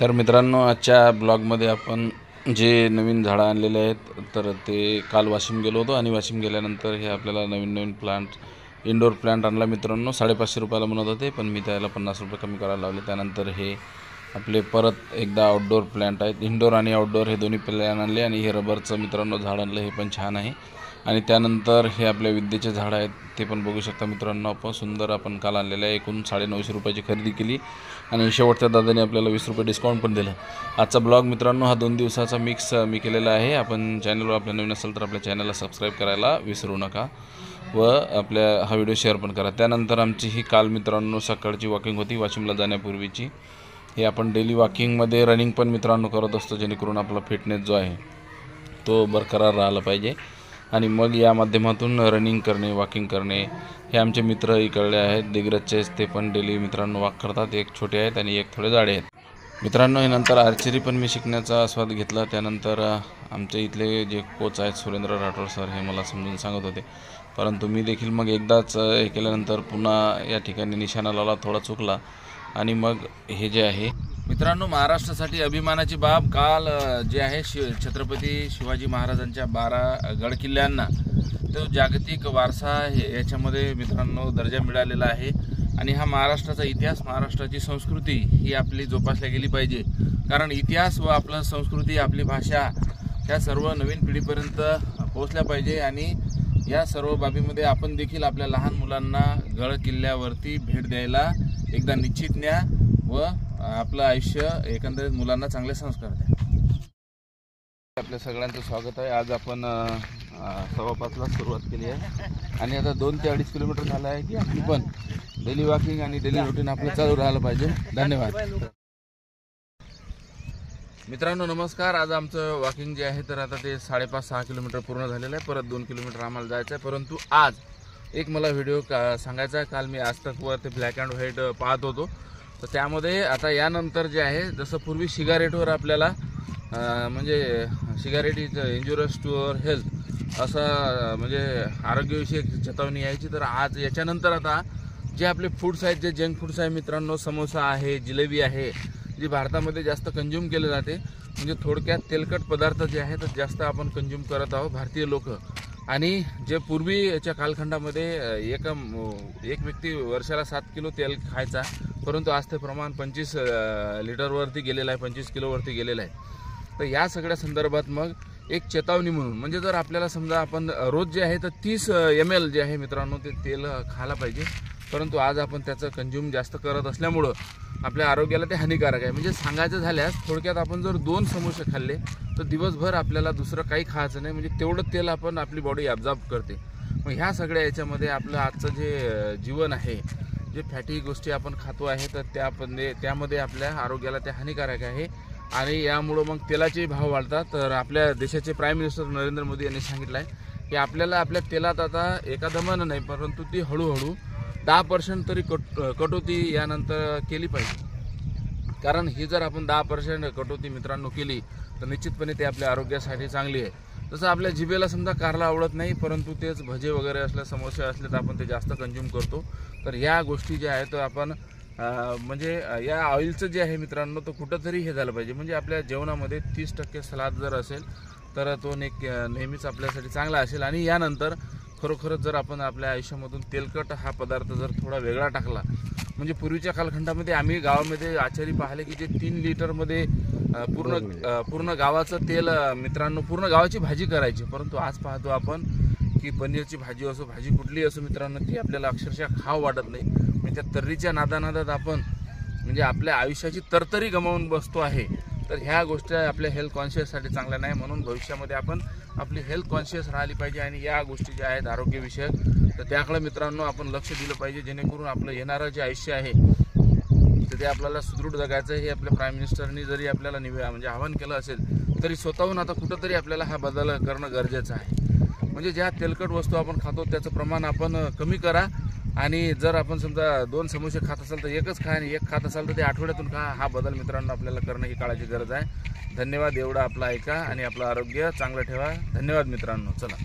तर मित्रांनो, आजच्या ब्लॉगमध्ये आपण जे नवीन झाडं आणलेले आहेत तर ते काल वाशिम गेलो होतो आणि वाशिम गेल्यानंतर हे आपल्याला नवीन प्लांट इंडोर प्लांट आणला मित्रांनो. 550 रुपयाला म्हणत होते, पण मी त्याला 50 रुपये कमी करायला लावले. त्यानंतर हे आपले परत एकदा आउटडोर प्लांट आहेत, इंडोर आणि आउटडोर हे दोन्ही प्लांट आणले. आणि हे रबरचं मित्रांनो झाड आणलं, हे पण छान आहे. आणि त्यानंतर हे आपल्या विद्येचे झाड आहेत, ते पण बघू शकता मित्रांनो. आपण सुंदर आपण काल आणलेलं आहे. एकूण 950 रुपयाची खरेदी केली आणि शेवटच्या दादाने आपल्याला 20 रुपये डिस्काउंट पण दिलं. आजचा ब्लॉग मित्रांनो हा 2 दिवसाचा मिक्स मी केलेला आहे. आपण चॅनलवर आपल्या नवीन असेल तर आपल्या चॅनलला सबस्क्राईब करायला विसरू नका व आपल्या हा व्हिडिओ शेअर पण करा. त्यानंतर आमची ही काल मित्रांनो सकाळची वॉकिंग होती वाशिमला जाण्यापूर्वीची. हे आपण डेली वॉकिंगमध्ये रनिंग पण मित्रांनो करत असतो, जेणेकरून आपला फिटनेस जो आहे तो बरकरार राहिला पाहिजे. आणि मग या माध्यमातून रनिंग करणे, वॉकिंग करणे. हे आमचे मित्र इकडले आहेत दिग्रजचे, ते पण डेली मित्रांनो वॉक करतात. एक छोटे आहेत आणि एक थोडे जाडे आहेत मित्रांनो. हे नंतर आर्चरी पण मी शिकण्याचा आस्वाद घेतला. त्यानंतर आमचे इथले जे कोच आहेत सुरेंद्र राठोड सर, हे मला समजून सांगत होते, परंतु मी देखील मग एकदाच हे केल्यानंतर पुन्हा या ठिकाणी निशाणा लावला, थोडा चुकला. आणि मग हे जे आहे मित्रांनो महाराष्ट्रासाठी अभिमानाची बाब, काल जे आहे छत्रपती शिवाजी महाराजांच्या 12 गड किल्ल्यांना तो जागतिक वारसा याच्यामध्ये मित्रांनो दर्जा मिळालेला आहे. आणि हा महाराष्ट्राचा इतिहास, महाराष्ट्राची संस्कृती ही आपली जोपासल्या गेली पाहिजे. कारण इतिहास व आपलं संस्कृती, आपली भाषा ह्या सर्व नवीन पिढीपर्यंत पोहोचल्या पाहिजे. आणि या सर्व बाबीमध्ये आपण देखील आपल्या लहान मुलांना गड किल्ल्यावरती भेट द्यायला एकदा निश्चित न्या व आपलं आयुष्य एकंदरीत मुलांना चांगले संस्कार द्या. आपल्या सगळ्यांचं स्वागत आहे. आज आपण 5:15ला सुरुवात केली आहे आणि आता 2 ते 2.5 किलोमीटर झालं आहे की आपली पण डेली वॉकिंग आणि डेली रुटीन आपलं चालू राहिलं पाहिजे. धन्यवाद मित्रांनो. नमस्कार. आज आमचं वॉकिंग जे आहे तर आता ते 5.5-6 किलोमीटर पूर्ण झालेलं आहे. परत 2 किलोमीटर आम्हाला जायचं आहे. परंतु आज एक मला व्हिडिओ सांगायचा आहे. काल मी आज तकवर ते ब्लॅक अँड व्हाईट पाहत होतो, तर त्यामध्ये आता यानंतर जे आहे जसं पूर्वी सिगारेटवर आपल्याला म्हणजे cigarette is injurious to our health असं म्हणजे आरोग्यविषयक चेतावणी यायची, तर आज याच्यानंतर आता जे आपले फूड्स आहेत, जे जंक फूड्स आहे मित्रांनो, समोसा आहे, जिलेबी आहे, जी भारतामध्ये जास्त कंझ्युम केले जाते, म्हणजे थोडक्यात तेलकट पदार्थ जे आहेत तर जास्त आपण कंझ्युम करत आहोत भारतीय लोक. आणि जे पूर्वीच्या कालखंडामध्ये एक व्यक्ती वर्षाला 7 किलो तेल खायचा, परंतु आज ते प्रमाण 25 लिटरवरती गेलेलं आहे, 25 किलोवरती गेलेलं आहे. तर या सगळ्या संदर्भात मग एक चेतावणी म्हणून, म्हणजे जर आपल्याला समजा आपण रोज जे आहे तर 30 ml जे आहे मित्रांनो ते तेल खायला पाहिजे, परंतु आज आपण त्याचं कंझ्युम जास्त करत असल्यामुळं आपल्या आरोग्याला ते हानिकारक आहे. म्हणजे सांगायचं झाल्यास थोडक्यात आपण जर 2 समोसे खाल्ले तर दिवसभर आपल्याला दुसरं काही खायचं नाही, म्हणजे तेवढं तेल आपण आपली बॉडी ॲब्झॉर्ब करते. मग ह्या सगळ्या याच्यामध्ये आपलं आजचं जे जीवन आहे, जे फॅटी गोष्टी आपण खातो आहे तर त्यामध्ये आपल्या आरोग्याला ते हानिकारक आहे. आणि यामुळं मग तेलाचे भाव वाढतात. तर आपल्या देशाचे प्राईम मिनिस्टर नरेंद्र मोदी यांनी सांगितलं आहे की आपल्याला आपल्या तेलात आता एका दमानं नाही, परंतु ती हळूहळू 10% तरी कटोती यानंतर केली पाहिजे. कारण ही जर आपण 10% कटोती मित्रांनो केली तर निश्चितपणे ते आपल्या आरोग्यासाठी चांगली आहे. जसं आपल्या जिभेला समजा कारला आवडत नाही, परंतु तेच भजे वगैरे असले, समोसे असले तर आपण ते जास्त कंझ्युम करतो. तर या गोष्टी ज्या आहेत तर आपण म्हणजे या ऑइलचं जे आहे मित्रांनो तो कुठंतरी हे झालं पाहिजे. म्हणजे आपल्या जेवणामध्ये 30% सलाद जर असेल तर तो नेहमीच आपल्यासाठी चांगला असेल. आणि यानंतर खरोखरच जर आपण आपल्या आयुष्यामधून तेलकट हा पदार्थ जर थोडा वेगळा टाकला, म्हणजे पूर्वीच्या कालखंडामध्ये आम्ही गावामध्ये आचारी पाहिले की जे 3 लिटरमध्ये पूर्ण गावाचं तेल मित्रांनो पूर्ण गावाची भाजी करायची. परंतु आज पाहतो आपण की पनीरची भाजी असो, भाजी कुठली असो मित्रांनो, ती आपल्याला अक्षरशः खाव वाटत नाही. म्हणजे त्या तर्रीच्या नादानादात आपण म्हणजे आपल्या आयुष्याची तरतरी गमावून बसतो आहे. तर ह्या गोष्टी आपल्या हेल्थ कॉन्शियससाठी चांगल्या नाही. म्हणून भविष्यामध्ये आपण आपली हेल्थ कॉन्शियस राहिली पाहिजे. आणि या गोष्टी ज्या आहेत आरोग्यविषयक तर त्याकडे मित्रांनो आपण लक्ष दिलं पाहिजे, जेणेकरून आपलं येणारं जे आयुष्य आहे तर ते आपल्याला सुदृढ जगायचं. हे आपल्या प्राईम मिनिस्टरनी जरी आपल्याला म्हणजे आवाहन केलं असेल तरी स्वतःहून आता कुठंतरी आपल्याला हा बदल करणं गरजेचं आहे. म्हणजे ज्या तेलकट वस्तू आपण खातो त्याचं प्रमाण आपण कमी करा. आणि जर आपण समजा 2 समोसे खात असाल तर एकच खा, आणि 1 खात असाल तर ते आठवड्यातून खा. हा बदल मित्रांनो आपल्याला करणं ही काळाची गरज आहे. धन्यवाद. एवढं आपलं ऐका आणि आपलं आरोग्य चांगलं ठेवा. धन्यवाद मित्रांनो. चला.